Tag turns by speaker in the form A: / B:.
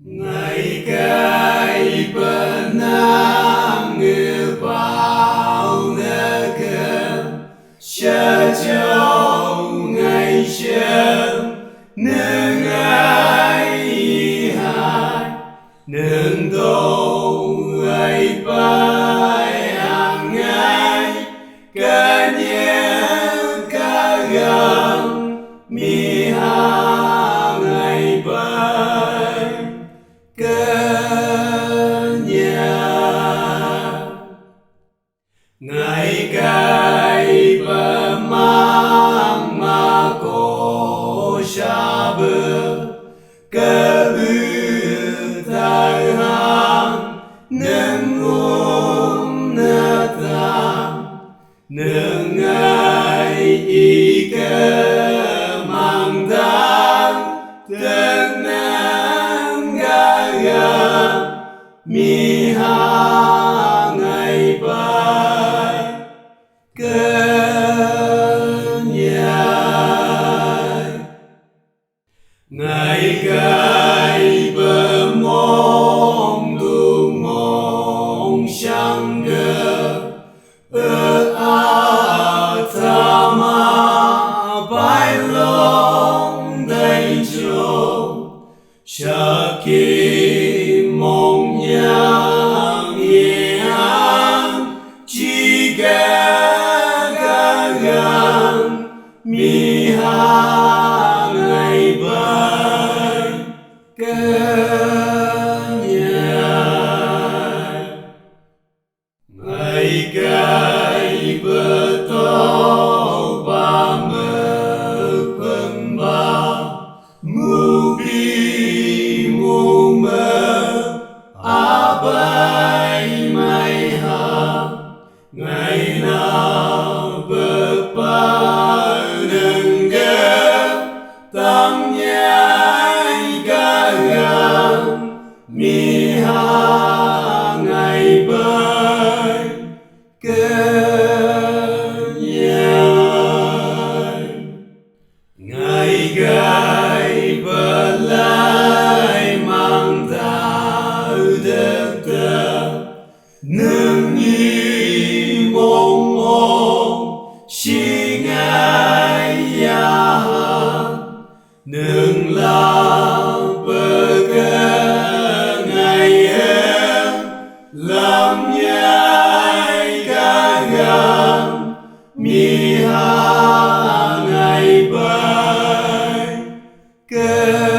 A: Ngày cây benang bao nơ cơ cha châu ngày sớm nương ai hai nương tô ai bay hàng ngày cả nhớ cả gần mi hàng ngày bay cơ nhà ngày cây mang mà cô sa bờ cơ bư thay hàng nâng nơ tam nâng ngày y cơ mang tan từng nâng ga mi ha ngày bay cơ nhà ngày cây bờ mong du mong sang gờ ta ma bay long đầy châu cha kỳ mong nhang yên chỉ ga mi ha ngày bay cơ nhà ngày cây bờ tô ba mơ quân ba mu bi mu mơ bay mai ha ngày nào bờ ba đừng gơ tam nhai ga mi ha ngày bay cơ nhà ngày gai bờ lai mang ta đất tơ nương nhi mong mong si ngày ya nương la bờ cơ ngày em làm nhai ca mi ha ngày bay cơ